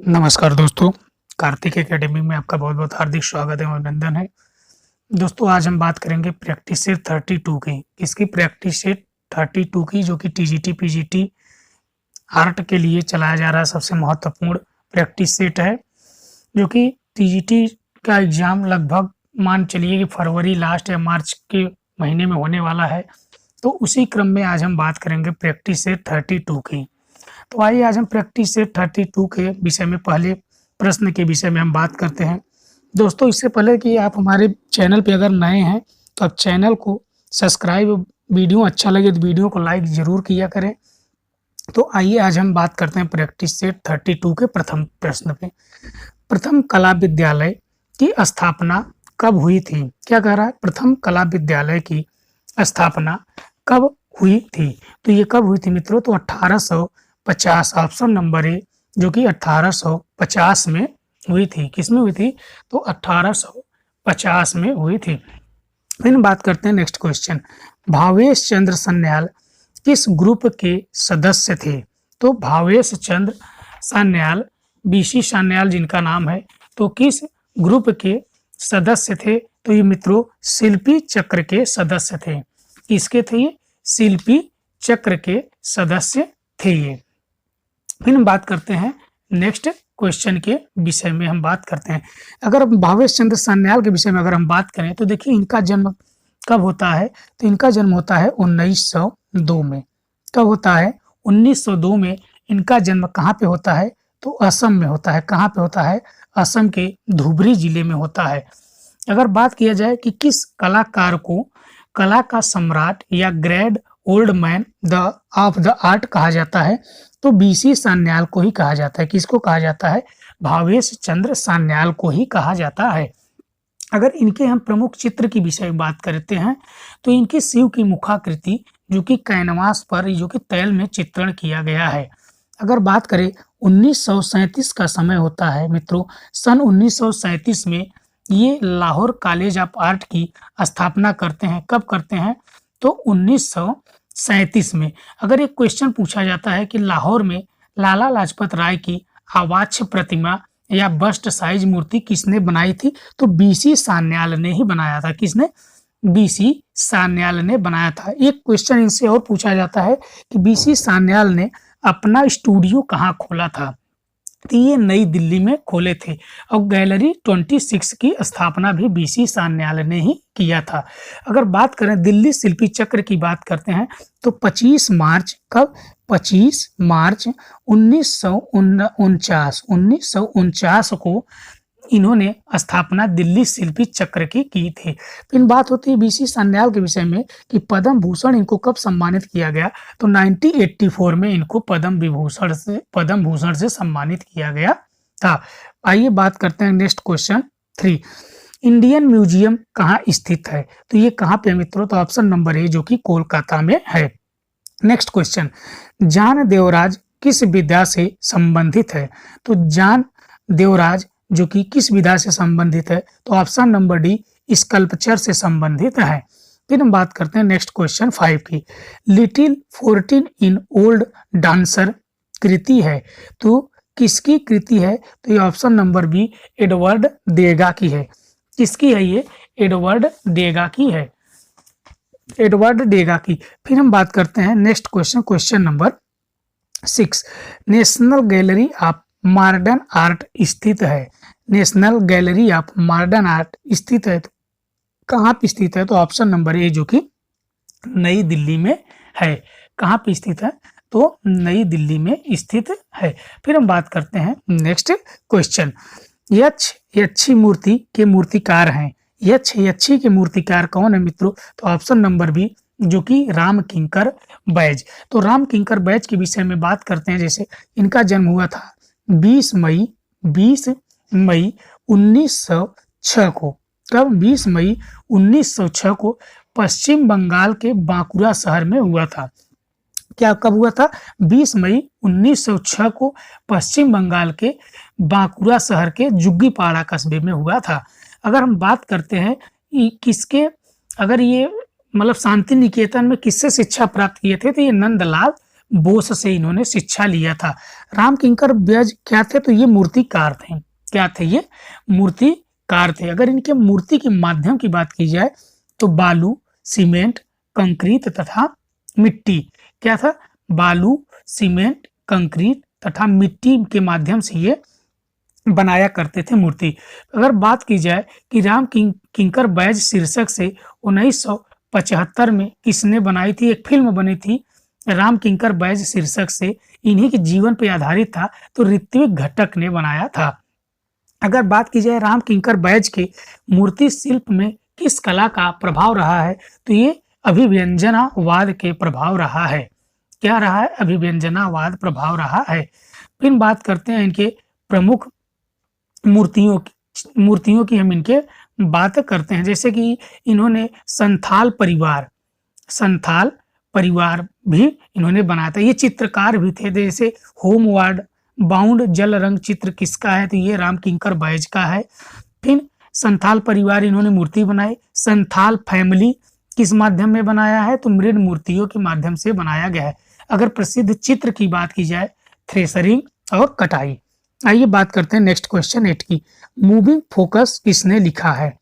नमस्कार दोस्तों, कार्तिक एकेडमी में आपका बहुत-बहुत हार्दिक स्वागत है और अभिनंदन है। दोस्तों आज हम बात करेंगे प्रैक्टिस सेट 32 की। किसकी प्रैक्टिस सेट 32 की जो कि टीजीटी, पीजीटी आर्ट के लिए चलाया जा रहा है सबसे महत्वपूर्ण प्रैक्टिस सेट है, जो कि टीजीटी का एग्ज़ाम लगभग मान चलिए कि फरवरी लास्ट या मार्च के महीने में होने वाला है। तो उसी क्रम में आज हम बात करेंगे प्रैक्टिस सेट 32 की। तो आइए आज हम प्रैक्टिस सेट 32 के विषय में पहले प्रश्न के विषय में हम बात करते हैं। दोस्तों इससे पहले कि आप हमारे चैनल पे अगर नए हैं तो आप चैनल को सब्सक्राइब, वीडियो अच्छा लगे तो वीडियो को लाइक ज़रूर किया करें। तो आइए आज हम बात करते हैं प्रैक्टिस सेट 32 के प्रथम प्रश्न पे। प्रथम कला विद्यालय की स्थापना कब हुई थी? क्या कह रहा है? प्रथम कला विद्यालय की स्थापना कब हुई थी? तो ये कब हुई थी मित्रों? तो 1850, ऑप्शन नंबर ए, जो कि 1850 में हुई थी। किसमें हुई थी? तो 1850 में हुई थी। फिर बात करते हैं नेक्स्ट क्वेश्चन। भावेश चंद्र सान्याल किस ग्रुप के सदस्य थे? तो भावेश चंद्र सान्याल, बीसी सान्याल जिनका नाम है, तो किस ग्रुप के सदस्य थे? तो ये मित्रों शिल्पी चक्र के सदस्य थे। किसके थे ये? शिल्पी चक्र के सदस्य थे ये। फिर हम बात करते हैं नेक्स्ट क्वेश्चन के विषय में हम बात करते हैं। अगर भावेश चंद्र सान्याल के विषय में अगर हम बात करें तो देखिए इनका जन्म कब होता है? तो इनका जन्म होता है 1902 में। कब होता है? 1902 में इनका जन्म कहाँ पे होता है? तो असम में होता है। कहाँ पे होता है? असम के धुबरी जिले में होता है। अगर बात किया जाए कि किस कलाकार को कला का सम्राट या great old man of the art कहा जाता है? तो बीसी सान्याल को ही कहा जाता है। किसको कहा जाता है? भावेश चंद्र सान्याल को ही कहा जाता है। अगर इनके हम प्रमुख चित्र की विषय में बात करते हैं तो इनके शिव की मुखाकृति जो कि कैनवास पर जो कि तैल में चित्रण किया गया है। अगर बात करें 1937 का समय होता है मित्रों, सन 1937 में ये लाहौर कॉलेज ऑफ आर्ट की स्थापना करते हैं। कब करते हैं? तो 1937 में। अगर एक क्वेश्चन पूछा जाता है कि लाहौर में लाला लाजपत राय की आवाक्ष प्रतिमा या बस्ट साइज मूर्ति किसने बनाई थी? तो बीसी सान्याल ने ही बनाया था। किसने? बीसी सान्याल ने बनाया था। एक क्वेश्चन इनसे और पूछा जाता है कि बीसी सान्याल ने अपना स्टूडियो कहाँ खोला था? तो ये नई दिल्ली में खोले थे और गैलरी 26 की स्थापना भी बीसी सान्याल ने ही किया था। अगर बात करें दिल्ली शिल्पी चक्र की बात करते हैं तो 25 मार्च, कब? 25 मार्च 1949 को इन्होंने स्थापना दिल्ली शिल्पी चक्र की थी। फिर बात होती है बीसी सान्याल के विषय में कि पद्म भूषण इनको कब सम्मानित किया गया? तो 1984 में इनको पद्म भूषण से सम्मानित किया गया था। आइए बात करते हैं नेक्स्ट क्वेश्चन 3। इंडियन म्यूजियम कहाँ स्थित है? तो ये कहाँ पे है मित्रों? तो ऑप्शन नंबर ए, जो कि कोलकाता में है। नेक्स्ट क्वेश्चन, जान देवराज किस विधा से संबंधित है? तो जान देवराज जो कि किस विधा से संबंधित है? तो ऑप्शन नंबर डी, स्कल्पचर से संबंधित है। फिर हम बात करते हैं नेक्स्ट क्वेश्चन 5 की। लिटिल 14 इन ओल्ड डांसर कृति है, तो किसकी कृति है? तो ये ऑप्शन नंबर बी, एडवर्ड देगा की है। किसकी है ये? एडवर्ड देगा की है। एडवर्ड देगा की। फिर हम बात करते हैं next question number 6। National gallery of modern art स्थित है। National gallery of modern art स्थित है, तो कहाँ पे स्थित है? तो ऑप्शन नंबर ए, जो कि नई दिल्ली में है। कहाँ पे स्थित है? तो नई दिल्ली में स्थित है। फिर हम बात करते हैं नेक्स्ट क्वेश्चन। यक्षी मूर्ति के मूर्तिकार हैं। यक्षी के मूर्तिकार कौन है मित्रों? तो ऑप्शन नंबर बी, जो कि राम किंकर बैज। तो राम किंकर बैज के विषय में बात करते हैं। जैसे इनका जन्म हुआ था 20 मई 1906 को। कब? 20 मई 1906 को पश्चिम बंगाल के बांकुरा शहर में हुआ था। क्या कब हुआ था? 20 मई 1906 को पश्चिम बंगाल के बांकुरा शहर के जुग्गीपाड़ा कस्बे में हुआ था। अगर हम बात करते हैं किसके, अगर ये मतलब शांति निकेतन में किससे शिक्षा प्राप्त किए थे? तो ये नंदलाल बोस से इन्होंने शिक्षा लिया था। राम किंकर बैज क्या थे? तो ये मूर्तिकार थे। क्या थे? ये मूर्तिकार थे। अगर इनके मूर्ति के माध्यम की बात की जाए तो बालू, सीमेंट, कंक्रीट तथा मिट्टी। क्या था? बालू, सीमेंट, कंक्रीट तथा मिट्टी के माध्यम से ये बनाया करते थे मूर्ति। अगर बात की जाए कि राम किंकर बैज शीर्षक से 1975 में किसने बनाई थी? एक फिल्म बनी थी राम किंकर बैज शीर्षक से, इन्हीं के जीवन पर आधारित था, तो ऋत्विक घटक ने बनाया था। अगर बात की जाए राम किंकर बैज के मूर्ति शिल्प में किस कला का प्रभाव रहा है? तो ये अभिव्यंजनावाद के प्रभाव रहा है। क्या रहा है? अभिव्यंजनावाद प्रभाव रहा है। फिर बात करते हैं इनके प्रमुख मूर्तियों की हम इनके बात करते हैं। जैसे कि इन्होंने संथाल परिवार भी इन्होंने बनाया था। ये चित्रकार भी थे। जैसे होमवार्ड बाउंड जल रंग चित्र किसका है? तो ये राम किंकर बैज का है। फिर संथाल परिवार इन्होंने मूर्ति बनाई। संथाल फैमिली किस माध्यम में बनाया है? तो मृद मूर्तियों के माध्यम से बनाया गया है। अगर प्रसिद्ध चित्र की बात की जाए, थ्रेसरिंग और कटाई। आइए बात करते हैं नेक्स्ट क्वेश्चन 8 की। मूविंग फोकस किसने लिखा है?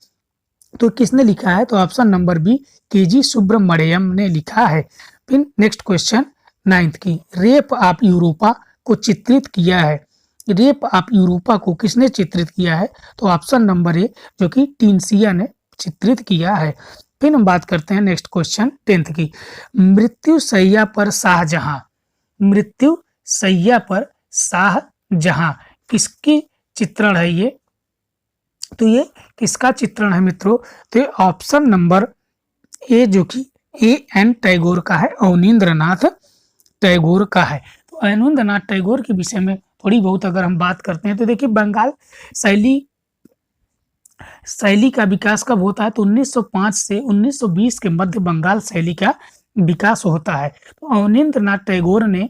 तो किसने लिखा है? तो option number B, KG Subramanyam ने लिखा है। फिर नेक्स्ट क्वेश्चन 9 की। रेप ऑफ यूरोपा को चित्रित किया है। रेप ऑफ यूरोपा को किसने चित्रित किया है? तो ऑप्शन नंबर ए, जो कि टिनसिया ने चित्रित किया है। फिर हम बात करते हैं नेक्स्ट क्वेश्चन 10 की। मृत्यु शैया पर शाहजहां। मृत्यु शैया पर शाहजहां किसकी चित्रण है ये? तो ये किसका चित्रण है मित्रों? तो ये ऑप्शन नंबर ए, जो कि A.N. टैगोर का है, अवनींद्रनाथ टैगोर का है। तो अवनींद्रनाथ टैगोर के विषय में थोड़ी बहुत अगर हम बात करते हैं तो देखिए, बंगाल शैली का विकास कब होता है? तो 1905 से 1920 के मध्य बंगाल शैली का विकास होता है। तो अवनींद्रनाथ टैगोर ने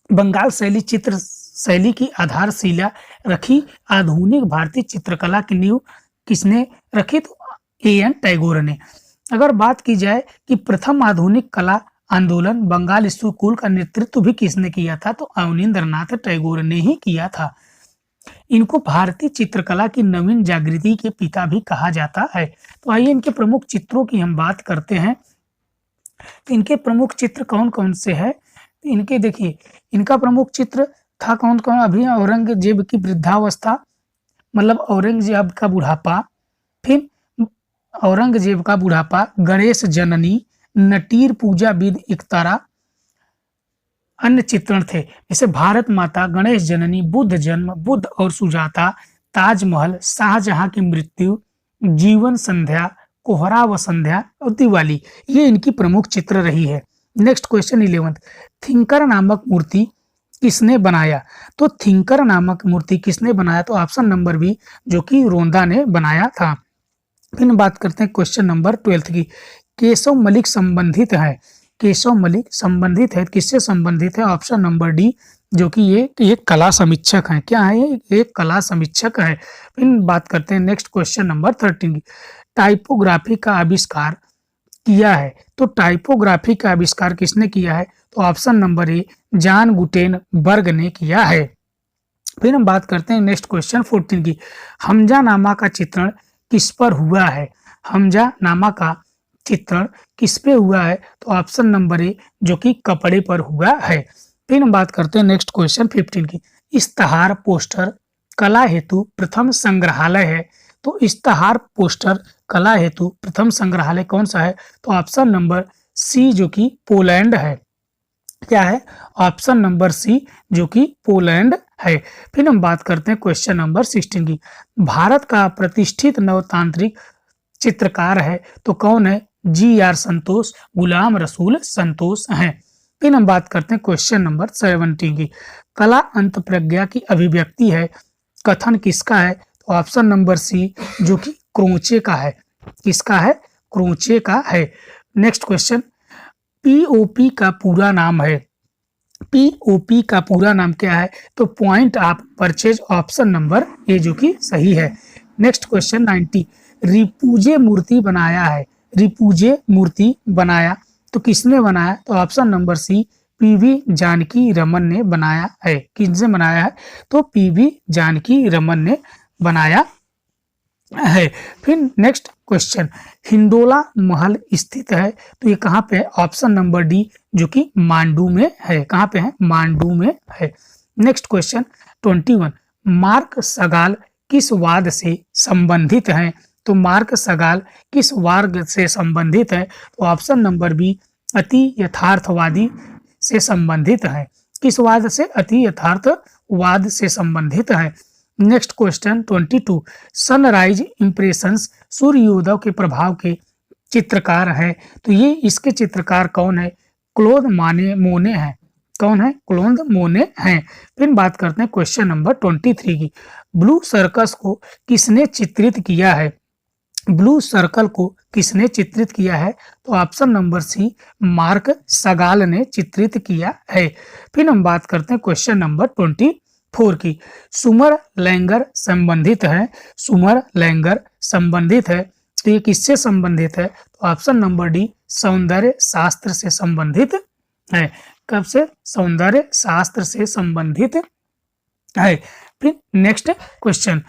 बंगाल चित्र शैली की आधारशिला रखी। आधुनिक भारतीय चित्रकला की नींव किसने रखी? तो A.N. टैगोर ने। अगर बात की जाए कि प्रथम आधुनिक कला आंदोलन बंगाल स्कूल का नेतृत्व भी किसने किया था? तो अवनींद्रनाथ टैगोर ने ही किया था। इनको भारतीय चित्रकला की नवीन जागृति के पिता भी कहा जाता है। तो आइए इनके प्रमुख चित्रों की हम बात करते हैं। तो इनके प्रमुख चित्र कौन कौन से हैं? इनके देखिए, इनका प्रमुख चित्र था कौन कौन? अभी औरंगजेब की वृद्धावस्था, मतलब औरंगजेब का बुढ़ापा, फिर औरंगजेब का बुढ़ापा, गणेश जननी, नटीर पूजा विद इकतारा। अन्य चित्रण थे जैसे भारत माता, गणेश जननी, बुद्ध जन्म, बुद्ध और सुजाता, ताजमहल, शाहजहां की मृत्यु, जीवन संध्या, कोहरा व संध्या और दिवाली। ये इनकी प्रमुख चित्र रही है। Next question 11। थिंकर नामक मूर्ति किसने बनाया? तो थिंकर नामक मूर्ति किसने बनाया? तो ऑप्शन नंबर बी, जो कि रोंदा ने बनाया था। फिर बात करते हैं क्वेश्चन नंबर 12 की। केशव मलिक संबंधित है। केशव मलिक संबंधित है, किससे संबंधित है? ऑप्शन नंबर डी, जो कि ये एक कला समीक्षक है। क्या है ये? एक कला समीक्षक है। फिर बात करते हैं नेक्स्ट क्वेश्चन नंबर 13 की। टाइपोग्राफी का आविष्कार किया है। तो टाइपोग्राफी का आविष्कार किसने किया है? तो ऑप्शन नंबर ए, जॉन गुटेनबर्ग ने किया है। फिर हम बात करते हैं नेक्स्ट क्वेश्चन 14 की। हमजानामा का चित्रण किस पर हुआ है? हमजानामा का चित्रण किस पे हुआ है? तो ऑप्शन नंबर ए, जो कि कपड़े पर हुआ है। फिर हम बात करते हैं नेक्स्ट क्वेश्चन 15 की। इश्तहार पोस्टर कला हेतु प्रथम संग्रहालय है। तो इश्तहार पोस्टर कला हेतु प्रथम संग्रहालय कौन सा है? तो ऑप्शन नंबर सी, जो कि पोलैंड है। क्या है? ऑप्शन नंबर सी, जो कि पोलैंड है। फिर हम बात करते हैं क्वेश्चन नंबर 16 की। भारत का प्रतिष्ठित नवतांत्रिक चित्रकार है तो कौन है? G.R. संतोष, गुलाम रसूल संतोष हैं। फिर हम बात करते हैं क्वेश्चन नंबर 17 की। कला अंत प्रज्ञा की अभिव्यक्ति है, कथन किसका है? तो ऑप्शन नंबर सी, जो कि क्रोचे का है। किसका है? क्रोचे का है। नेक्स्ट क्वेश्चन, POP का पूरा नाम है। POP का पूरा नाम क्या है? तो point of purchase, option number ए, जो कि सही है। Next question 90। रिपुजे मूर्ति बनाया है। रिपुजे मूर्ति बनाया तो किसने बनाया? तो option number C, PV Janaki Raman ने बनाया है। किसने बनाया है? तो पीवी जानकी रमन ने बनाया है। फिर नेक्स्ट क्वेश्चन, हिंडोला महल स्थित है तो ये कहाँ पे है? ऑप्शन नंबर डी जो कि मांडू में है। कहाँ पे है? मांडू में है। नेक्स्ट क्वेश्चन 21, मार्क सगाल किस वाद से संबंधित हैं? तो मार्क सगाल किस वाद से संबंधित है? तो ऑप्शन नंबर बी अति यथार्थवादी से संबंधित है। किस वाद से? अति यथार्थवाद से संबंधित है। नेक्स्ट क्वेश्चन 22, सनराइज इंप्रेशंस सूर्योदय के प्रभाव के चित्रकार है तो ये इसके चित्रकार कौन है? क्लोद मोने हैं। कौन है? क्लोद मोने हैं। फिर बात करते हैं क्वेश्चन नंबर 23 की, ब्लू सर्कस को किसने चित्रित किया है? ब्लू सर्कल को किसने चित्रित किया है? तो ऑप्शन नंबर सी मार्क सगाल ने चित्रित किया है। फिर हम बात करते हैं क्वेश्चन नंबर 24 की, सुमर लैंगर संबंधित है। सुमर लैंगर संबंधित है तो ये किससे संबंधित है? तो ऑप्शन नंबर डी सौंदर्य शास्त्र से संबंधित है। कब से? सौंदर्य शास्त्र से संबंधित है। फिर नेक्स्ट क्वेश्चन,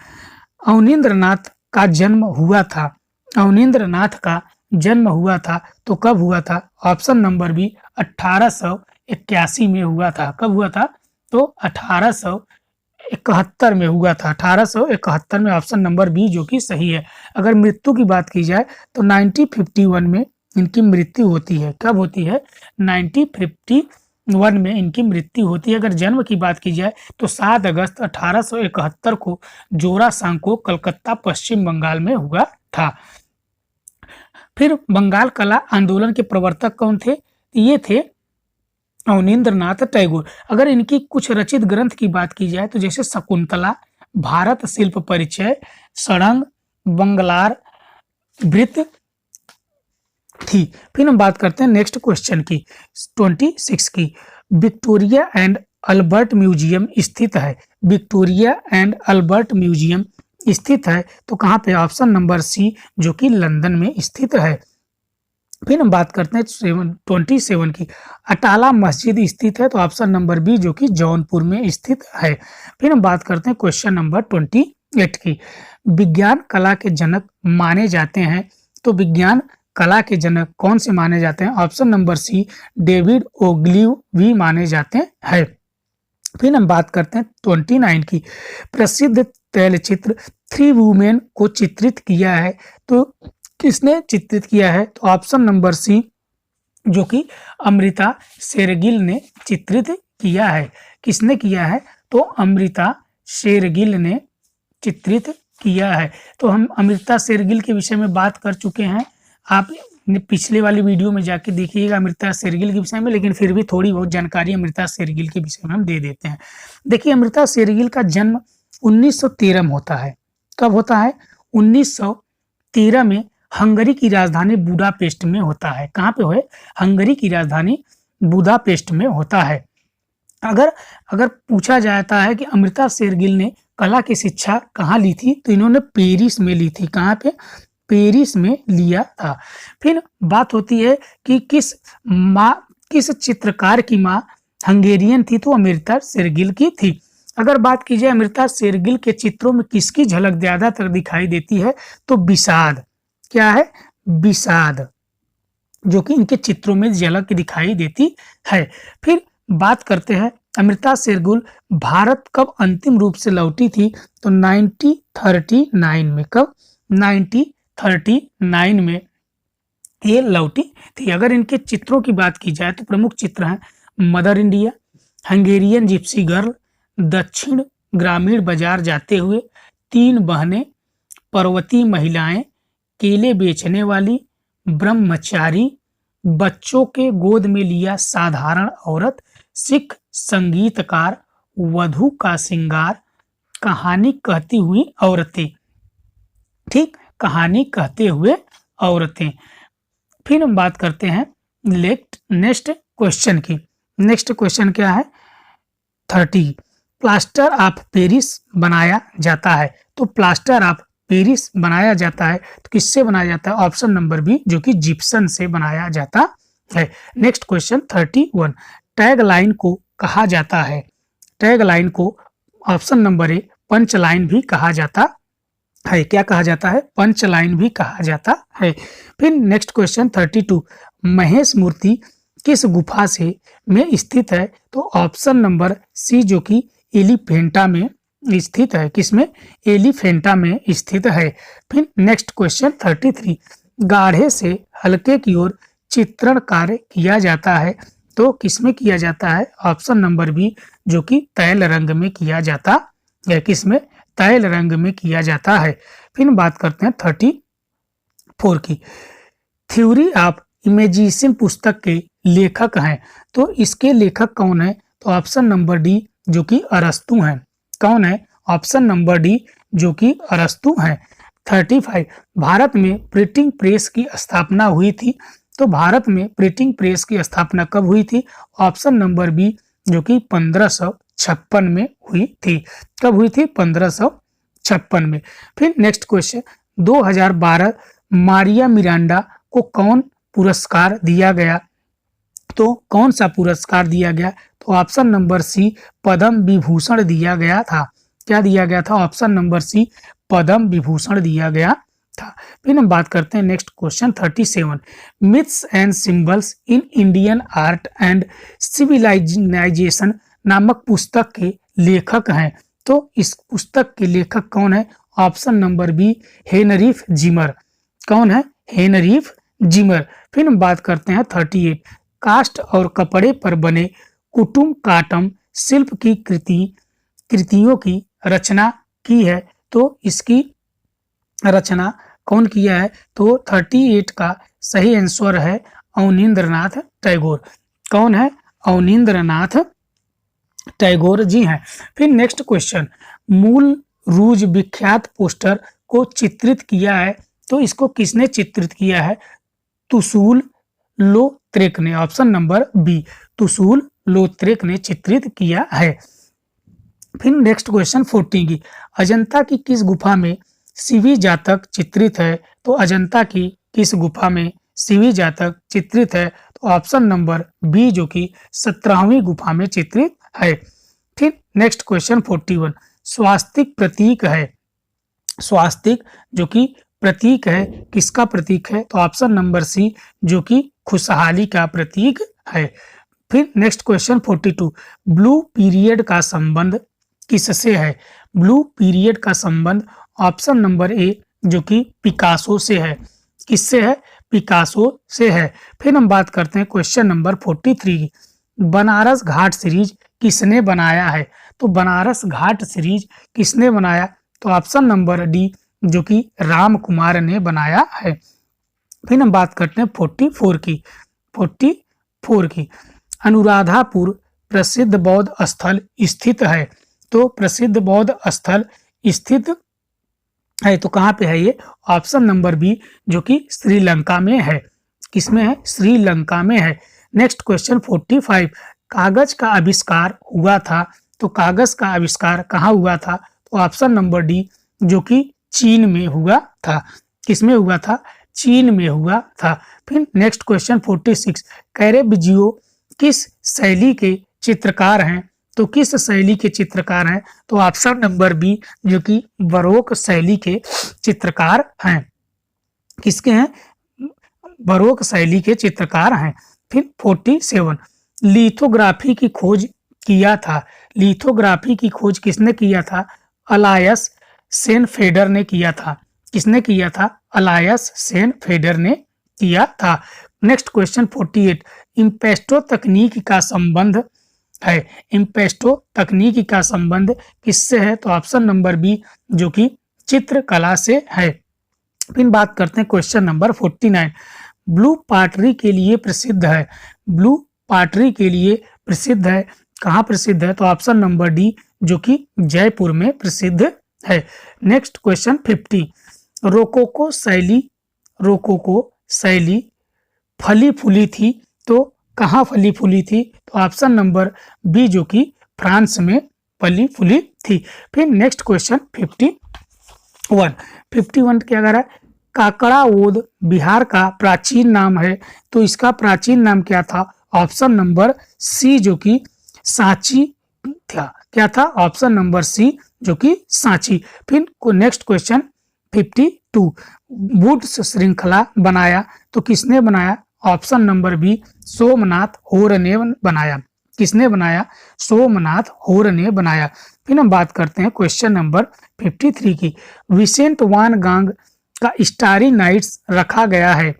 अवनींद्रनाथ का जन्म हुआ था। अवनींद्रनाथ का जन्म हुआ था तो कब हुआ था? ऑप्शन नंबर बी 1881 में हुआ था। कब हुआ था? तो 1871 में हुआ था। 1871 में, ऑप्शन नंबर बी जो कि सही है। अगर मृत्यु की बात की जाए तो 1951 में इनकी मृत्यु होती है। कब होती है? 1951 में इनकी मृत्यु होती है। अगर जन्म की बात की जाए तो 7 अगस्त 1871 को जोरासांको कलकत्ता पश्चिम बंगाल में हुआ था। फिर बंगाल कला आंदोलन के प्रवर्तक कौन थे? ये थे अवनींद्रनाथ टैगोर। अगर इनकी कुछ रचित ग्रंथ की बात की जाए तो जैसे शकुंतला, भारत शिल्प परिचय, सड़ंग, बंगलार वृत्त थी। फिर हम बात करते हैं नेक्स्ट क्वेश्चन की 26 की, विक्टोरिया एंड अल्बर्ट म्यूजियम स्थित है। विक्टोरिया एंड अल्बर्ट म्यूजियम स्थित है तो कहाँ पे? ऑप्शन नंबर सी जो कि लंदन में स्थित है। फिर हम बात करते हैं 27 की, अटाला मस्जिद स्थित है तो ऑप्शन नंबर बी जो कि जौनपुर में स्थित है। फिर हम बात करते हैं क्वेश्चन नंबर 28 की, विज्ञान कला के जनक माने जाते हैं तो विज्ञान कला के जनक कौन से माने जाते हैं? ऑप्शन नंबर सी डेविड ओग्लिवी माने जाते हैं। फिर हम बात करते हैं 29 की, प्रसिद्ध तैलचित्र 3 वुमेन को चित्रित किया है तो किसने चित्रित किया है? तो ऑप्शन नंबर सी जो कि अमृता शेरगिल ने चित्रित किया है। किसने किया है? तो अमृता शेरगिल ने चित्रित किया है। तो हम अमृता शेरगिल के विषय में बात कर चुके हैं। आप पिछले वाली वीडियो में जाके देखिएगा अमृता शेरगिल के विषय में, लेकिन फिर भी थोड़ी बहुत जानकारी अमृता शेरगिल के विषय में हम दे देते हैं। देखिए, अमृता शेरगिल का जन्म 1913 में होता है। कब होता है? 1913 में हंगरी की राजधानी बुडापेस्ट में होता है। कहाँ पे है? हंगरी की राजधानी बुडापेस्ट में होता है। अगर पूछा जाता है कि अमृता शेरगिल ने कला की शिक्षा कहाँ ली थी तो इन्होंने पेरिस में ली थी। कहाँ पे? पेरिस में लिया था। फिर बात होती है कि किस चित्रकार की माँ हंगेरियन थी तो अमृता शेरगिल की थी। अगर बात की जाए अमृता शेरगिल के चित्रों में किसकी झलक ज्यादातर दिखाई देती है तो विषाद। क्या है? विषाद जो कि इनके चित्रों में झलक दिखाई देती है। फिर बात करते हैं अमृता शेरगिल भारत कब अंतिम रूप से लौटी थी तो 1939 में। कब? 1939 में ये लौटी थी। अगर इनके चित्रों की बात की जाए तो प्रमुख चित्र हैं mother India, Hungarian Gypsy girl, दक्षिण ग्रामीण बाजार जाते हुए, 3 बहनें, पर्वतीय महिलाएं, केले बेचने वाली, ब्रह्मचारी, बच्चों के गोद में लिया साधारण औरत, सिख संगीतकार, वधू का श्रृंगार, कहानी कहती हुई औरतें। ठीक, कहानी कहते हुए औरतें। फिर हम बात करते हैं नेक्स्ट क्वेश्चन की। नेक्स्ट क्वेश्चन क्या है? 30, प्लास्टर ऑफ पेरिस बनाया जाता है तो प्लास्टर ऑफ पेरिस बनाया जाता है तो किससे बनाया जाता है? ऑप्शन नंबर बी जो कि जिप्सन से बनाया जाता है। नेक्स्ट क्वेश्चन 31, टैग लाइन को कहा जाता है? टैग लाइन को option number A punch line भी कहा जाता है। क्या कहा जाता है? पंच लाइन भी कहा जाता है। फिर नेक्स्ट क्वेश्चन 32, महेश मूर्ति किस गुफा से में स्थित है? तो ऑप्शन नंबर सी जो कि एलिफेंटा में स्थित है। किसमें? एलिफेंटा में स्थित है। फिर नेक्स्ट क्वेश्चन 33, गाढ़े से हल्के की ओर चित्रण कार्य किया जाता है तो किसमें किया जाता है? ऑप्शन नंबर बी जो कि तैल रंग में किया जाता है। किसमें? तैल रंग में किया जाता है। फिर बात करते हैं 34 की। थ्योरी ऑफ इमेजिनेशन पुस्तक के लेखक हैं तो इसके लेखक कौन है? तो ऑप्शन नंबर डी जो कि अरस्तु हैं। कौन है? ऑप्शन नंबर डी जो कि अरस्तु हैं। 35, भारत में प्रिंटिंग प्रेस की स्थापना हुई थी तो भारत में प्रिंटिंग प्रेस की स्थापना कब हुई थी? ऑप्शन नंबर बी जो कि 1556 में हुई थी। कब हुई थी? 1556 में। फिर नेक्स्ट क्वेश्चन 2012 मारिया मिरांडा को कौन पुरस्कार दिया गया? तो कौन सा पुरस्कार दिया गया? तो option number C Padma Vibhushan दिया गया था। क्या दिया गया था? Option number C Padma Vibhushan दिया गया था। फिर हम बात करते हैं next question 37, myths and symbols in Indian art and civilisation नामक पुस्तक के लेखक हैं तो इस पुस्तक के लेखक कौन है? ऑप्शन नंबर बी हेनरीफ जिमर। कौन है? हेनरीफ जिमर। फिर हम बात करते हैं 38, काष्ठ और कपड़े पर बने कुटुम्बकाटम शिल्प की कृतियों की रचना की है तो इसकी रचना कौन किया है? तो 38 का सही आंसर है अवनींद्रनाथ टैगोर। कौन है? अवनींद्रनाथ टैगोर जी हैं। फिर नेक्स्ट क्वेश्चन, मूल रूज विख्यात पोस्टर को चित्रित किया है तो इसको किसने चित्रित किया है? तुसूल लोत्रेक ने। ऑप्शन नंबर बी तुसूल लोत्रेक ने चित्रित किया है। फिर नेक्स्ट क्वेश्चन 14 की, अजंता की किस गुफा में शिवी जातक चित्रित है? तो अजंता की किस गुफा में शिवी जातक चित्रित है? तो ऑप्शन नंबर बी जो कि 17वीं गुफा में चित्रित है। फिर नेक्स्ट क्वेश्चन 41, स्वास्तिक प्रतीक है। स्वास्तिक जो कि प्रतीक है किसका प्रतीक है? तो ऑप्शन नंबर सी जो कि खुशहाली का प्रतीक है। फिर नेक्स्ट क्वेश्चन 42, ब्लू पीरियड का संबंध किससे है? ब्लू पीरियड का संबंध ऑप्शन नंबर ए जो कि पिकासो से है। किससे है? पिकासो से है। फिर हम बात करते हैं क्वेश्चन नंबर 43 की, बनारस घाट सीरीज किसने बनाया है? तो बनारस घाट सीरीज किसने बनाया? तो ऑप्शन नंबर डी जो कि राम कुमार ने बनाया है। फिर हम बात करते हैं 44 की, अनुराधापुर प्रसिद्ध बौद्ध स्थल स्थित है तो प्रसिद्ध बौद्ध स्थल स्थित है तो कहाँ पे है ये? ऑप्शन नंबर बी जो कि श्रीलंका में है। किसमें है? श्रीलंका में है। नेक्स्ट क्वेश्चन 45, कागज का आविष्कार हुआ था तो कागज का आविष्कार कहाँ हुआ था? तो ऑप्शन नंबर डी जो कि चीन में हुआ था। किसमें हुआ था? चीन में हुआ था। फिर नेक्स्ट क्वेश्चन 46, कैरेबिजियो किस शैली के चित्रकार हैं? तो किस शैली के चित्रकार हैं? तो ऑप्शन नंबर बी जो कि बरोक शैली के चित्रकार हैं। किसके हैं? बरोक शैली के चित्रकार हैं। फिर 47, लिथोग्राफी की खोज किया था। लिथोग्राफी की खोज किसने किया था? अलायस सेन फेडर ने किया था। किसने किया था? अलायस सेन फेडर ने किया था। नेक्स्ट क्वेश्चन 48, इम्पेस्टो तकनीक का संबंध है। इम्पेस्टो तकनीक का संबंध किससे है? तो ऑप्शन नंबर बी जो कि चित्रकला से है। फिर बात करते हैं क्वेश्चन नंबर 49, ब्लू पॉटरी के लिए प्रसिद्ध है। ब्लू पॉटरी के लिए प्रसिद्ध है, कहाँ प्रसिद्ध है? तो ऑप्शन नंबर डी जो कि जयपुर में प्रसिद्ध है। नेक्स्ट क्वेश्चन 50, रोकोको शैली फली फूली थी तो कहाँ फली फूली थी? तो ऑप्शन नंबर बी जो कि फ्रांस में फली फूली थी। फिर नेक्स्ट क्वेश्चन 51 क्या कह रहा है? काकड़ाओद बिहार का प्राचीन नाम है तो इसका प्राचीन नाम क्या था? ऑप्शन नंबर सी जो कि सांची था। क्या था? ऑप्शन नंबर सी जो कि सांची। फिर नेक्स्ट क्वेश्चन 52, वुड्स श्रृंखला बनाया तो किसने बनाया? ऑप्शन नंबर बी सोमनाथ होर ने बनाया। किसने बनाया? सोमनाथ होर ने बनाया। फिर हम बात करते हैं क्वेश्चन नंबर 53 की। विसेंट वान गांग का स्टारी नाइट्स रखा गया है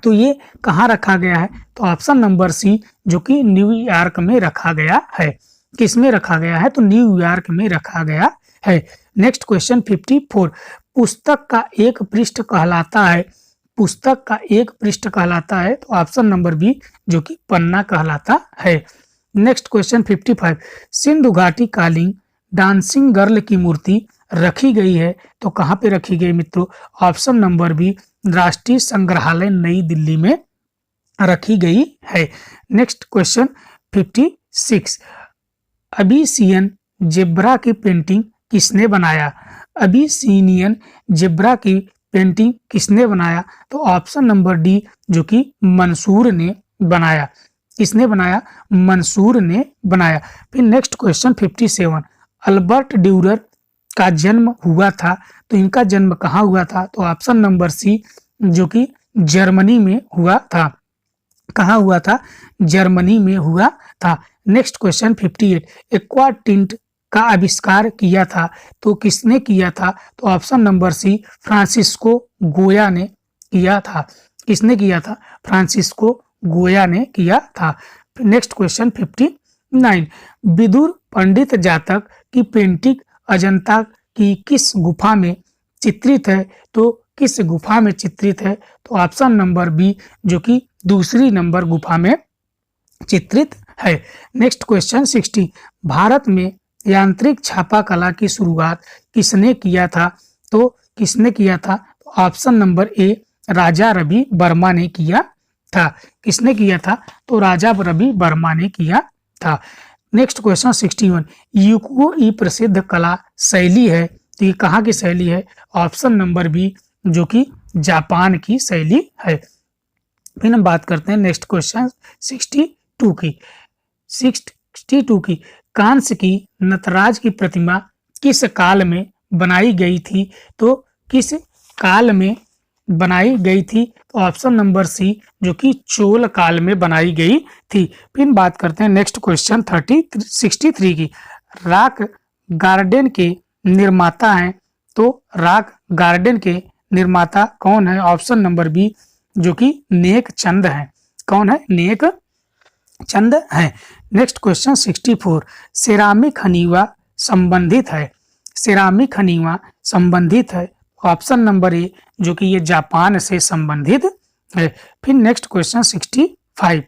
तो ये कहाँ रखा गया है? तो ऑप्शन नंबर सी जो कि न्यूयॉर्क में रखा गया है। किस में रखा गया है? तो न्यूयॉर्क में रखा गया है। नेक्स्ट क्वेश्चन 54, पुस्तक का एक पृष्ठ कहलाता है। पुस्तक का एक पृष्ठ कहलाता है तो ऑप्शन नंबर बी जो कि पन्ना कहलाता है। नेक्स्ट क्वेश्चन 55, सिंधु घाटी कालीन डांसिंग गर्ल की मूर्ति रखी गई है तो कहाँ पे रखी गई मित्रों? ऑप्शन नंबर बी राष्ट्रीय संग्रहालय नई दिल्ली में रखी गई है। नेक्स्ट क्वेश्चन 56, अबिसिनियन जेब्रा की पेंटिंग किसने बनाया? अबिसिनियन जेब्रा की पेंटिंग किसने बनाया? तो ऑप्शन नंबर डी जो कि मंसूर ने बनाया। किसने बनाया? मंसूर ने बनाया। फिर नेक्स्ट क्वेश्चन 57, अल्बर्ट ड्यूरर का जन्म हुआ था तो इनका जन्म कहाँ हुआ था? तो ऑप्शन नंबर सी जो कि जर्मनी में हुआ था। कहाँ हुआ था? जर्मनी में हुआ था। नेक्स्ट क्वेश्चन 58, एक्वा टिंट का आविष्कार किया था तो किसने किया था? तो ऑप्शन नंबर सी फ्रांसिस्को गोया ने किया था। किसने किया था? फ्रांसिस्को गोया ने किया था। नेक्स्ट क्वेश्चन 59, विदुर पंडित जातक की पेंटिंग अजंता की किस गुफा में चित्रित है? तो किस गुफा में चित्रित है? तो ऑप्शन नंबर बी जो कि दूसरी नंबर गुफा में चित्रित है। नेक्स्ट क्वेश्चन 60, भारत में यांत्रिक छापा कला की शुरुआत किसने किया था? तो किसने किया था? तो ऑप्शन नंबर ए राजा रवि वर्मा ने किया था। किसने किया था? तो राजा रवि वर्मा ने किया था। नेक्स्ट क्वेश्चन 61, यूको ई प्रसिद्ध कला शैली है तो ये कहाँ की शैली है? ऑप्शन नंबर बी जो कि जापान की शैली है। फिर हम बात करते हैं नेक्स्ट क्वेश्चन 62 की। 62 की, कांस्य की नटराज की प्रतिमा किस काल में बनाई गई थी? तो किस काल में बनाई गई थी? तो ऑप्शन नंबर सी जो कि चोल काल में बनाई गई थी। फिर बात करते हैं नेक्स्ट क्वेश्चन 63 की। रॉक गार्डन के निर्माता हैं तो रॉक गार्डन के निर्माता कौन है? ऑप्शन नंबर बी जो कि नेक चंद है। कौन है? नेक चंद है। नेक्स्ट क्वेश्चन 64, सेरामिक हनीवा संबंधित है। सेरामिक हनीवा संबंधित है। ऑप्शन नंबर ए जो कि ये जापान से संबंधित है। फिर नेक्स्ट क्वेश्चन 65,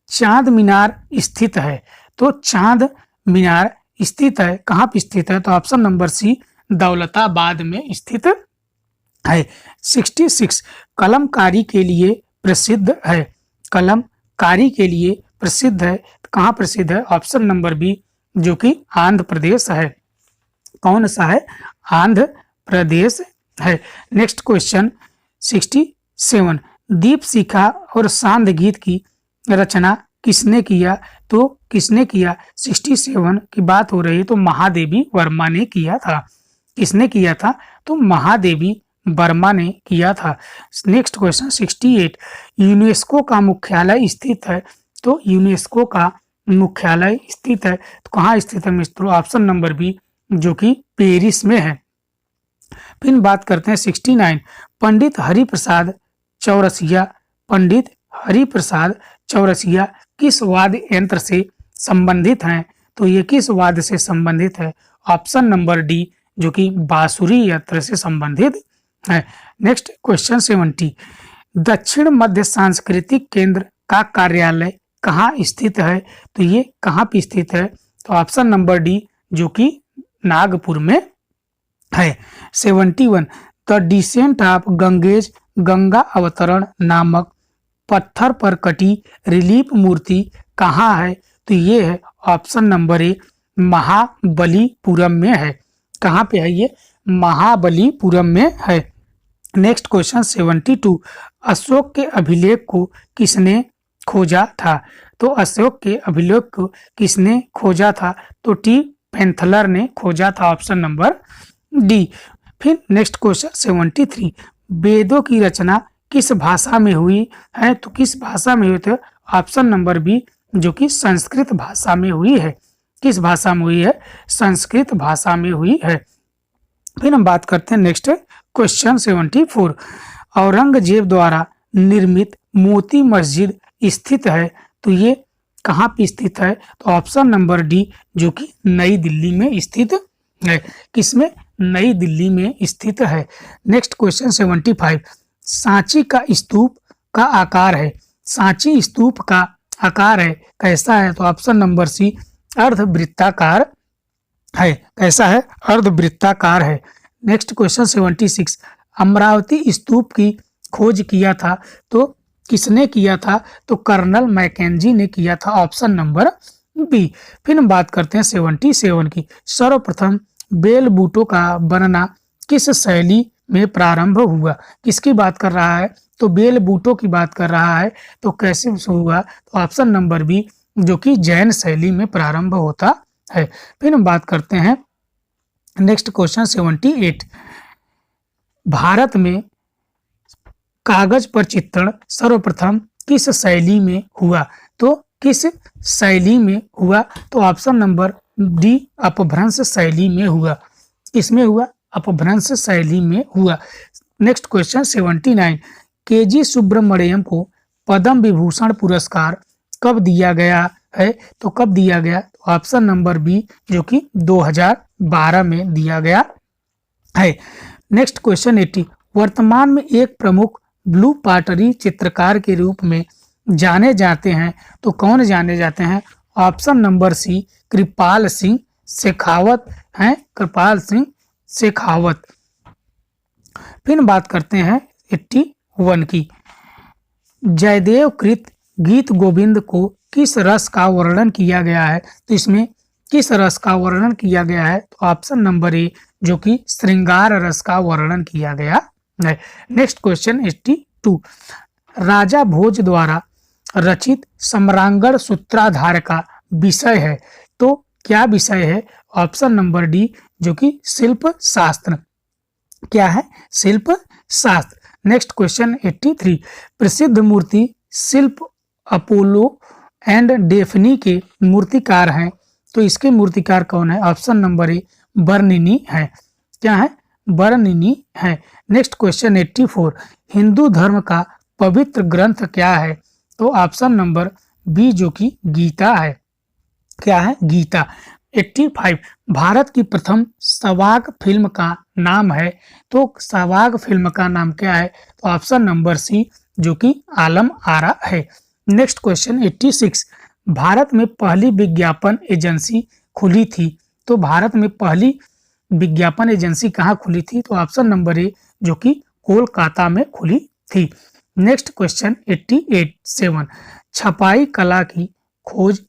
चांद मीनार स्थित है तो चांद मीनार स्थित है कहाँ पे स्थित है? तो ऑप्शन नंबर सी दौलताबाद में स्थित है। 66, कलमकारी के लिए प्रसिद्ध है। कलमकारी के लिए प्रसिद्ध है कहाँ प्रसिद्ध है? ऑप्शन नंबर बी जो कि आंध्र प्रदेश है। कौन सा है? आंध्र प्रदेश है। नेक्स्ट क्वेश्चन 67, दीप शिखा और सांद गीत की रचना किसने किया? तो किसने किया? 67 की बात हो रही है तो महादेवी वर्मा ने किया था। किसने किया था? तो महादेवी वर्मा ने किया था। नेक्स्ट क्वेश्चन 68, यूनेस्को का मुख्यालय स्थित है तो यूनेस्को का मुख्यालय स्थित है तो कहाँ स्थित है मित्रों? ऑप्शन नंबर बी जो कि पेरिस में है। फिर बात करते हैं 69, पंडित हरिप्रसाद चौरसिया। पंडित हरिप्रसाद चौरसिया किस वाद्य यंत्र से संबंधित हैं? तो ये किस वाद्य से संबंधित है? ऑप्शन नंबर डी जो कि बांसुरी यंत्र से संबंधित है। नेक्स्ट क्वेश्चन 70, दक्षिण मध्य सांस्कृतिक केंद्र का कार्यालय कहाँ स्थित है? तो ये कहाँ पे स्थित है? तो ऑप्शन नंबर डी जो कि नागपुर में है। 71, the descent of Ganges Ganga अवतरण नामक पत्थर पर कटी रिलीफ मूर्ति कहाँ है? तो ये है ऑप्शन नंबर ए महाबलीपुरम में है। कहाँ पे है ये? महाबलीपुरम में है। नेक्स्ट क्वेश्चन 72, अशोक के अभिलेख को किसने खोजा था? तो अशोक के अभिलेख को किसने खोजा था? तो टी पैंथलर ने खोजा था, ऑप्शन नंबर डी। फिर नेक्स्ट क्वेश्चन 73, वेदों की रचना किस भाषा में हुई है? तो किस भाषा में हुई? तो ऑप्शन नंबर बी, जो कि संस्कृत भाषा में हुई है। किस भाषा में हुई है? संस्कृत भाषा में हुई है। फिर हम बात करते हैं नेक्स्ट क्वेश्चन 74, औरंगजेब द्वारा निर्मित मोती मस्जिद स्थित है, तो ये कहाँ पे स्थित है? तो ऑप्शन नंबर डी, जो कि नई दिल्ली में स्थित है। किसमें? नई दिल्ली में स्थित है। नेक्स्ट क्वेश्चन 75, सांची का स्तूप का आकार है, सांची स्तूप का आकार है कैसा है? तो ऑप्शन नंबर सी, अर्धवृत्ताकार है। कैसा है? अर्धवृत्ताकार है। नेक्स्ट क्वेश्चन 76, अमरावती स्तूप की खोज किया था, तो किसने किया था? तो कर्नल मैकेंजी ने किया था, ऑप्शन नंबर बी। फिर हम बात करते हैं 77 की, सर्वप्रथम बेल बूटों का बनना किस शैली में प्रारंभ हुआ? किसकी बात कर रहा है? तो बेल बूटों की बात कर रहा है। तो कैसे हुआ? तो ऑप्शन नंबर बी, जो कि जैन शैली में प्रारंभ होता है। फिर हम बात करते हैं नेक्स्ट क्वेश्चन 78, भारत में कागज पर चित्रण सर्वप्रथम किस शैली में हुआ? तो किस शैली में हुआ? तो ऑप्शन नंबर डी, अपभ्रंश शैली में हुआ। किसमें हुआ? अपभ्रंश शैली में हुआ। Next question 79, KG. सुब्रमण्यम को पद्म विभूषण पुरस्कार कब दिया गया है? तो कब दिया गया? तो ऑप्शन नंबर बी, जो कि 2012 में दिया गया है। नेक्स्ट क्वेश्चन 80, वर्तमान में एक प्रमुख ब्लू पॉटरी चित्रकार के रूप में जाने जाते हैं, तो कौन जाने जाते हैं? ऑप्शन नंबर सी, कृपाल सिंह शेखावत हैं, कृपाल सिंह शेखावत। फिर बात करते हैं 81 की, जयदेव कृत गीत गोविंद को किस रस का वर्णन किया गया है? तो इसमें किस रस का वर्णन किया गया है? तो ऑप्शन नंबर ए, जो कि श्रृंगार रस का वर्णन किया गया है। नेक्स्ट क्वेश्चन 82, राजा भोज द्वारा रचित सम्रांगण सूत्राधार का विषय है, तो क्या विषय है? ऑप्शन नंबर डी, जो कि शिल्प शास्त्र। क्या है? शिल्प शास्त्र। नेक्स्ट क्वेश्चन 83, प्रसिद्ध मूर्ति शिल्प अपोलो एंड डेफनी के मूर्तिकार हैं, तो इसके मूर्तिकार कौन है? ऑप्शन नंबर ए, बर्निनी है। क्या है? बर्निनी है। नेक्स्ट क्वेश्चन 84, हिंदू धर्म का पवित्र ग्रंथ क्या है? तो ऑप्शन नंबर बी, जो कि गीता है। क्या है? गीता। 85, भारत की प्रथम सवाग फिल्म का नाम है, तो सवाग फिल्म का नाम क्या है? तो ऑप्शन नंबर सी, जो कि आलम आरा है। नेक्स्ट क्वेश्चन 86, भारत में पहली विज्ञापन एजेंसी खुली थी, तो भारत में पहली विज्ञापन एजेंसी कहाँ खुली थी? तो ऑप्शन नंबर ए, जो कि कोलकाता में खुली थी। नेक्स्ट क्वेश्चन 87, छपाई कला की खोज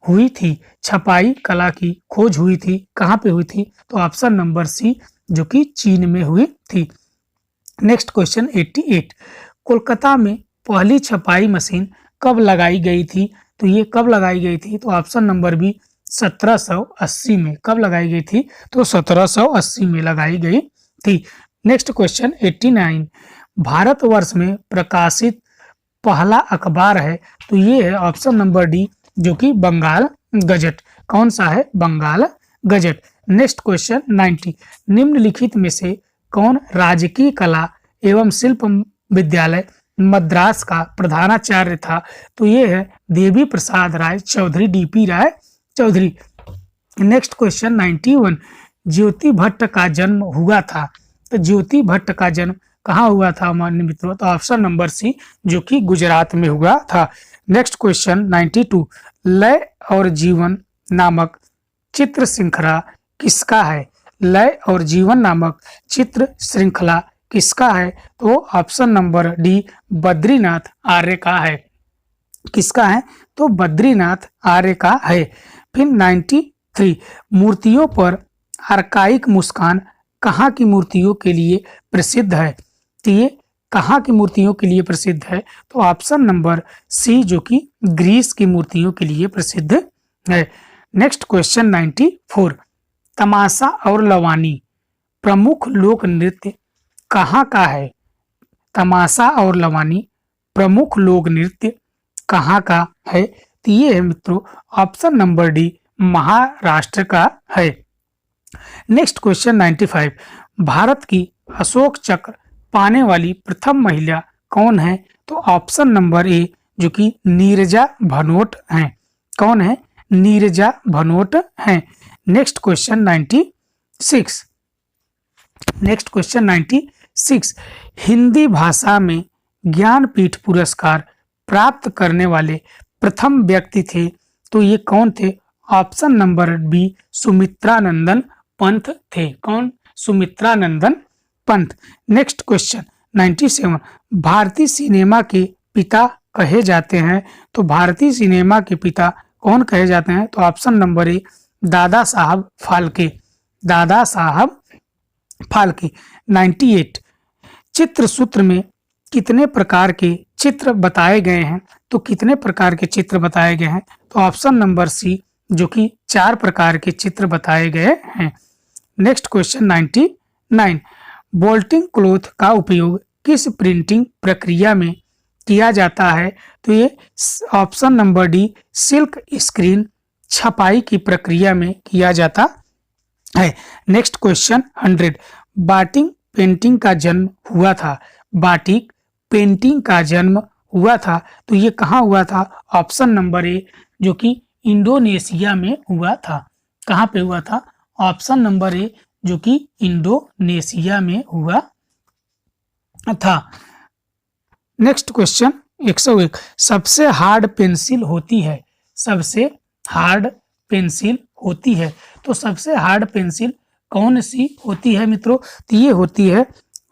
हुई थी, छपाई कला की खोज हुई थी, कहाँ पे हुई थी? तो ऑप्शन नंबर सी, जो कि चीन में हुई थी। नेक्स्ट क्वेश्चन 88, कोलकाता में पहली छपाई मशीन कब लगाई गई थी? तो ये कब लगाई गई थी? तो ऑप्शन नंबर बी, 1780 में। कब लगाई गई थी? तो 1780 में लगाई गई थी। नेक्स्ट क्वेश्चन 89, भारतवर्ष में प्रकाशित पहला अखबार है, तो ये है ऑप्शन नंबर डी, जो कि बंगाल गजट। कौन सा है? बंगाल गजट। नेक्स्ट क्वेश्चन 90, निम्नलिखित में से कौन राजकीय कला एवं शिल्प विद्यालय मद्रास का प्रधानाचार्य था? तो ये है देवी प्रसाद राय चौधरी, डीपी राय चौधरी। नेक्स्ट क्वेश्चन 91, ज्योति भट्ट का जन्म हुआ था, तो ज्योति भट्ट का जन्म कहाँ हुआ था माननीय मित्रों? तो ऑप्शन नंबर सी, जो कि गुजरात में हुआ था। नेक्स्ट क्वेश्चन 92, लय और जीवन नामक चित्र श्रृंखला किसका है? लय और जीवन नामक चित्र श्रृंखला किसका है? तो ऑप्शन नंबर डी, बद्रीनाथ आर्य का है। किसका है? तो बद्रीनाथ आर्य का है। फिर 93, मूर्तियों पर आर्काइक मुस्कान कहाँ की मूर्तियों के लिए प्रसिद्ध है? तो ये कहाँ की मूर्तियों के लिए प्रसिद्ध है? तो ऑप्शन नंबर सी जो कि ग्रीस की मूर्तियों के लिए प्रसिद्ध है। नेक्स्ट क्वेश्चन 94, तमाशा और लवानी प्रमुख लोक नृत्य कहाँ का है? तमाशा और लवानी प्रमुख लोक नृत्य कहाँ का है? तो ये है मित्रों ऑप्शन नंबर डी, महाराष्ट्र का है। नेक्स्ट क्वेश्चन 95, भारत की अशोक चक्र पाने वाली प्रथम महिला कौन है? तो ऑप्शन नंबर ए जो कि नीरजा भनोट हैं। कौन है? नीरजा भनोट हैं। Next question 96, next question 96, Hindi भाषा में ज्ञानपीठ पुरस्कार प्राप्त करने वाले प्रथम व्यक्ति थे, तो ये कौन थे? Option number B, Sumitranandan Pant थे। कौन? सुमित्रानंदन पंत। नेक्स्ट क्वेश्चन 97, भारतीय सिनेमा के पिता कहे जाते हैं, तो भारतीय सिनेमा के पिता कौन कहे जाते हैं? तो ऑप्शन नंबर ए, दादा साहब फाल्के। दादा साहब फाल्के। 98, चित्र सूत्र में कितने प्रकार के चित्र बताए गए हैं? तो कितने प्रकार के चित्र बताए गए हैं? तो ऑप्शन नंबर सी जो कि 4 प्रकार के चित्र बताए गए हैं। नेक्स्ट क्वेश्चन 99, बोल्टिंग क्लॉथ का उपयोग किस प्रिंटिंग प्रक्रिया में किया जाता है? तो ये option number D, silk screen छपाई की प्रक्रिया में किया जाता है। नेक्स्ट क्वेश्चन 100, बाटिक पेंटिंग का जन्म हुआ था। बाटिक पेंटिंग का जन्म हुआ था, तो ये कहाँ हुआ था? ऑप्शन नंबर ए जो कि इंडोनेशिया में हुआ था। कहाँ पे हुआ था? ऑप्शन नंबर ए जो कि इंडोनेशिया में हुआ था। नेक्स्ट क्वेश्चन 101, सबसे हार्ड पेंसिल होती है। सबसे हार्ड पेंसिल होती है, तो सबसे हार्ड पेंसिल कौन सी होती है मित्रों? तो ये होती है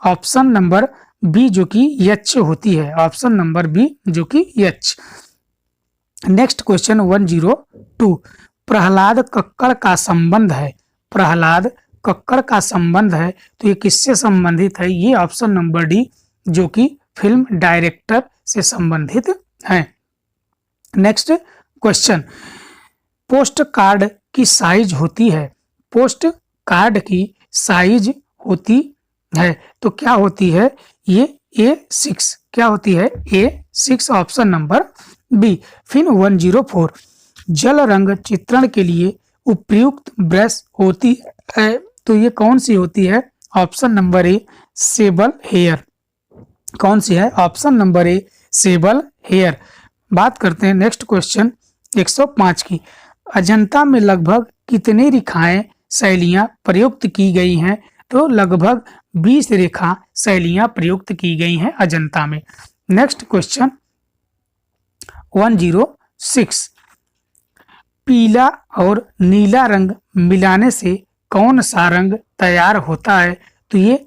ऑप्शन नंबर बी जो कि एच होती है। ऑप्शन नंबर बी जो कि H. Next question 102, Prahlad Kakkar का संबंध है। प्रहलाद कक्कड़ का संबंध है, तो ये किससे संबंधित है? ये ऑप्शन नंबर डी जो कि फिल्म डायरेक्टर से संबंधित है। नेक्स्ट क्वेश्चन, पोस्ट कार्ड की साइज होती है। पोस्ट कार्ड की साइज होती है, तो क्या होती है? ये A6। क्या होती है? A6 option number B. फिर 104, जल रंग चित्रण के लिए उपयुक्त ब्रश होती है, तो ये कौन सी होती है? Option number A, sable hair. कौन सी है? Option number A, sable hair. बात करते हैं नेक्स्ट क्वेश्चन 105 की, अजंता में लगभग कितनी रेखाएं शैलियां प्रयुक्त की गई हैं? तो लगभग 20 रेखा शैलियां प्रयुक्त की गई हैं अजंता में। नेक्स्ट क्वेश्चन 106, पीला और नीला रंग मिलाने से कौन सा रंग तैयार होता है? तो ये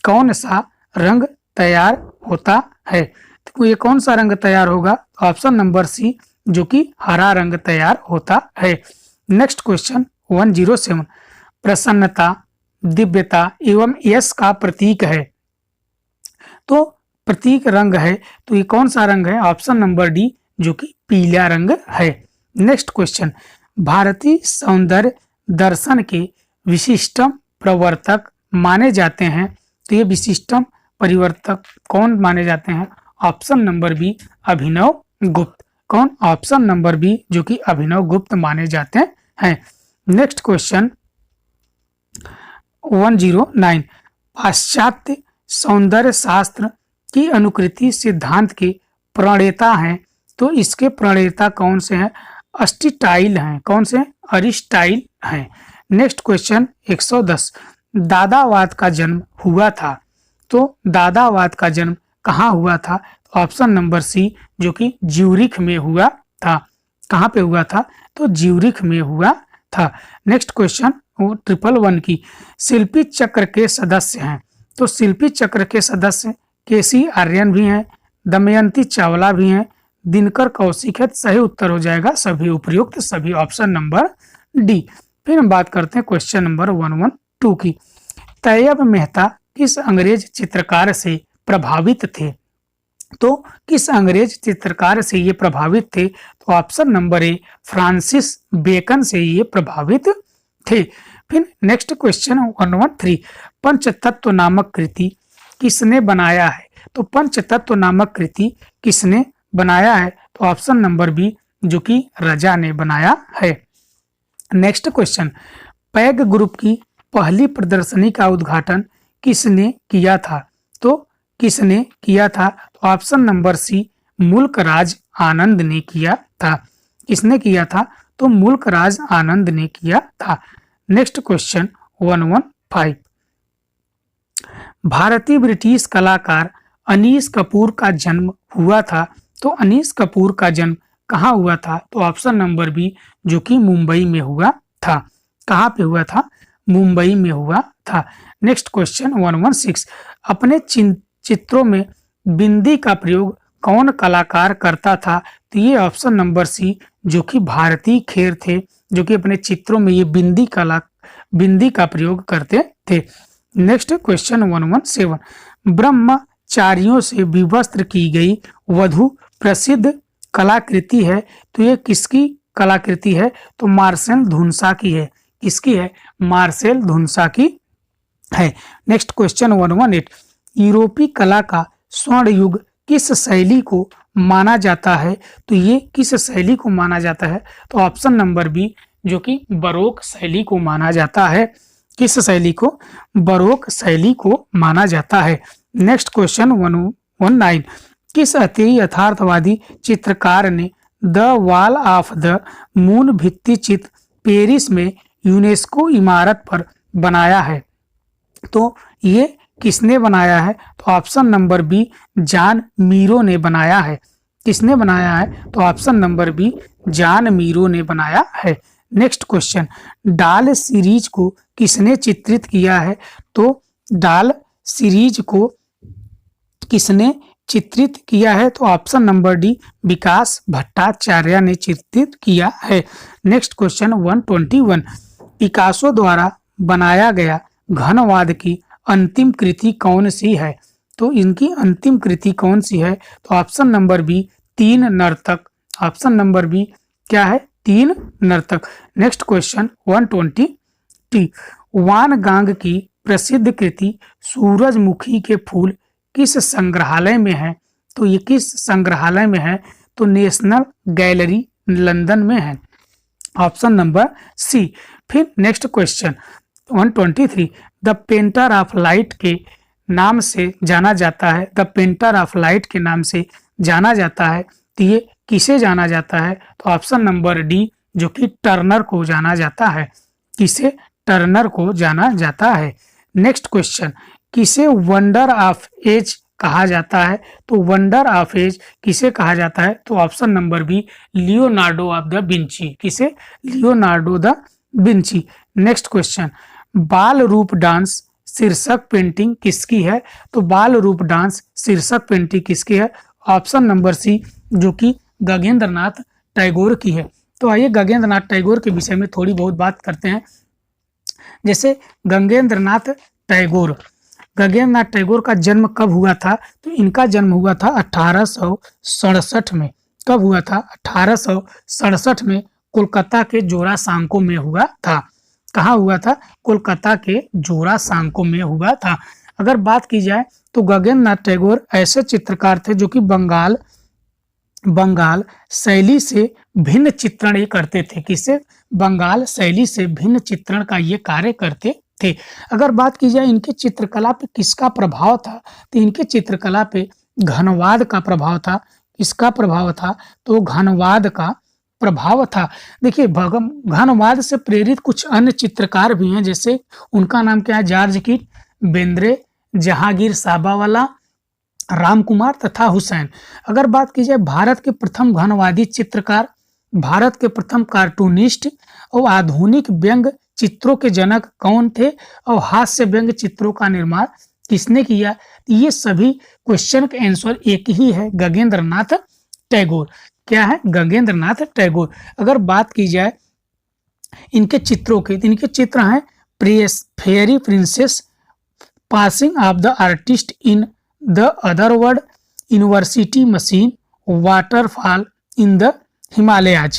कौन सा रंग तैयार होता है? तो ये कौन सा रंग तैयार होगा? ऑप्शन नंबर सी जो कि हरा रंग तैयार होता है। नेक्स्ट क्वेश्चन 107, प्रसन्नता, दिव्यता एवं यश का प्रतीक है, तो प्रतीक रंग है, तो ये कौन सा रंग है? ऑप्शन नंबर डी जो कि पीला रंग है। नेक्स्ट क्वेश्चन, भारतीय सौंदर्य दर्शन के विशिष्टम प्रवर्तक माने जाते हैं, तो ये विशिष्टम परिवर्तक कौन माने जाते हैं? ऑप्शन नंबर बी, अभिनव गुप्त। कौन? ऑप्शन नंबर बी जो कि अभिनव गुप्त माने जाते हैं। नेक्स्ट क्वेश्चन 109, पाश्चात्य सौंदर्य शास्त्र की अनुकृति सिद्धांत के प्रणेता हैं, तो इसके प्रणेता कौन से हैं? अस्टिटाइल हैं। कौन से? अरिस्टाइल हैं। नेक्स्ट क्वेश्चन 110, दादावाद का जन्म हुआ था, तो दादावाद का जन्म कहाँ हुआ था? ऑप्शन नंबर सी जो कि ज्यूरिख में हुआ था। कहाँ पे हुआ था? तो ज्यूरिख में हुआ था। नेक्स्ट क्वेश्चन 111 की, शिल्पी चक्र के सदस्य हैं, तो शिल्पी चक्र के सदस्य केसी आर्यन भी हैं, दमयंती चावला भी हैं, दिनकर कौशिक है। सही उत्तर हो जाएगा सभी उपयुक्त, सभी ऑप्शन नंबर डी। फिर हम बात करते हैं क्वेश्चन नंबर 112 की, तैयब मेहता किस अंग्रेज चित्रकार से प्रभावित थे? तो किस अंग्रेज चित्रकार से ये प्रभावित थे? तो option number A Francis Bacon से ये प्रभावित थे। फिर नेक्स्ट क्वेश्चन 113, पंचतत्व नामक कृति किसने बनाया है? तो पंचतत्व नामक कृति किसने बनाया है? तो ऑप्शन नंबर बी जो कि रजा ने बनाया है। नेक्स्ट क्वेश्चन, पैग ग्रुप की पहली प्रदर्शनी का उद्घाटन किसने किया था? तो किसने किया था? तो ऑप्शन नंबर सी मुल्कराज आनंद ने किया था। किसने किया था? तो मुल्कराज आनंद ने किया था। नेक्स्ट क्वेश्चन 115, भारतीय ब्रिटिश कलाकार अनीस कपूर का जन्म हुआ था। तो अनीस कपूर का जन्म कहाँ हुआ था? तो ऑप्शन नंबर बी जो कि मुंबई में हुआ था। कहाँ पे हुआ था? मुंबई में हुआ था। नेक्स्ट क्वेश्चन 116, अपने चित्रों में बिंदी का प्रयोग कौन कलाकार करता था? तो ये ऑप्शन नंबर सी जो कि भारती खेर थे, जो कि अपने चित्रों में ये बिंदी का प्रयोग करते थे। नेक्स्ट क्वेश्चन 117, ब्रह्मचारियों से विवस्त्र की गई वधु प्रसिद्ध कलाकृति है। तो ये किसकी कलाकृति है? तो मार्सेल धुनसा की है। किसकी है? मार्सेल धुनसा की है। नेक्स्ट क्वेश्चन 118, यूरोपीय कला का स्वर्ण युग किस शैली को माना जाता है? तो ये किस शैली को माना जाता है? तो ऑप्शन नंबर बी जो कि बरोक शैली को माना जाता है। किस शैली को? बरोक शैली को माना जाता है। नेक्स्ट क्वेश्चन 119, किस अति यथार्थवादी चित्रकार ने the wall of the moon भित्ति चित्र पेरिस में यूनेस्को इमारत पर बनाया है? तो ये किसने बनाया है? तो option number B Joan Miro ने बनाया है। किसने बनाया है? तो option number B Joan Miro ने बनाया है। नेक्स्ट क्वेश्चन, डाल सीरीज को किसने चित्रित किया है? तो डाल सीरीज को किसने चित्रित किया है? तो ऑप्शन नंबर डी विकास भट्टाचार्य ने चित्रित किया है। नेक्स्ट क्वेश्चन 121, पिकासो द्वारा बनाया गया घनवाद की अंतिम कृति कौन सी है? तो इनकी अंतिम कृति कौन सी है? तो ऑप्शन नंबर बी तीन नर्तक। ऑप्शन नंबर बी क्या है? तीन नर्तक। नेक्स्ट क्वेश्चन 120, वान गांग की प्रसिद्ध कृति सूरजमुखी के फूल किस संग्रहालय में है? तो ये किस संग्रहालय में है? तो नेशनल गैलरी लंदन में है। Option number C. फिर next question 123, the painter of light के नाम से जाना जाता है। द पेंटर ऑफ लाइट के नाम से जाना जाता है। तो ये किसे जाना जाता है? तो ऑप्शन नंबर डी जो कि टर्नर को जाना जाता है। किसे? टर्नर को जाना जाता है। नेक्स्ट क्वेश्चन, किसे वंडर ऑफ एज कहा जाता है? तो वंडर ऑफ एज किसे कहा जाता है? तो option number B Leonardo of da Vinci. किसे? Leonardo da Vinci. Next question, ballroom dance शीर्षक पेंटिंग किसकी है? तो बाल रूप डांस शीर्षक पेंटिंग किसकी है? ऑप्शन नंबर सी जो कि गगनेंद्रनाथ टैगोर की है। तो आइए गगनेंद्रनाथ टैगोर के विषय में थोड़ी बहुत बात करते हैं। जैसे गगनेंद्रनाथ टैगोर का जन्म कब हुआ था? तो इनका जन्म हुआ था 1867 में। कब हुआ था? 1867 में कोलकाता के जोरासांको में हुआ था। कहाँ हुआ था? कोलकाता के जोरासांको में हुआ था। अगर बात की जाए तो गगनेंद्रनाथ टैगोर ऐसे चित्रकार थे जो कि बंगाल शैली से भिन्न चित्रण ये करते थे। किसे? बंगाल शैली से भिन्न चित्रण का ये कार्य करते थे। अगर बात की जाए इनके चित्रकला पे किसका प्रभाव था? तो इनके चित्रकला पे घनवाद का प्रभाव था। किसका प्रभाव था? तो घनवाद का प्रभाव था। देखिए घनवाद से प्रेरित कुछ अन्य चित्रकार भी हैं, जैसे उनका नाम क्या है? जॉर्ज कीट, बेंद्रे, जहांगीर साबावाला, राम कुमार तथा हुसैन। अगर बात की जाए भारत के प्रथम घनवादी चित्रकार, भारत के प्रथम कार्टूनिस्ट और आधुनिक व्यंग चित्रों के जनक कौन थे और हास्य व्यंग चित्रों का निर्माण किसने किया? ये सभी क्वेश्चन का आंसर एक ही है, गगनेंद्रनाथ टैगोर। क्या है? गगनेंद्रनाथ टैगोर। अगर बात की जाए इनके चित्रों के, इनके चित्र हैं fairy princess, passing of the artist in the other word, university machine, waterfall in the Himalayas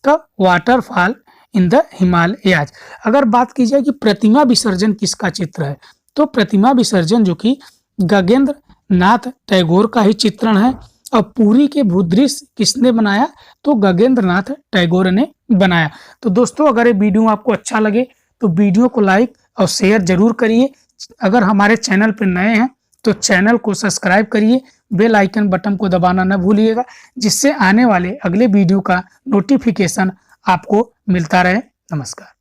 का वाटरफॉल इन द हिमालयाज। अगर बात की जाए कि प्रतिमा विसर्जन किसका चित्र है, तो प्रतिमा विसर्जन जो कि गगनेंद्र नाथ टैगोर का ही चित्रण है। और पुरी के भूदृश्य किसने बनाया, तो गगनेंद्र नाथ टैगोर ने बनाया। तो दोस्तों अगर ये वीडियो आपको अच्छा लगे तो वीडियो को लाइक और शेयर जरूर करिए। अगर हमारे चैनल पर नए हैं तो चैनल को सब्सक्राइब करिए, बेल आइकन बटन को दबाना न भूलिएगा, जिससे आने वाले अगले वीडियो का नोटिफिकेशन आपको मिलता रहे। नमस्कार।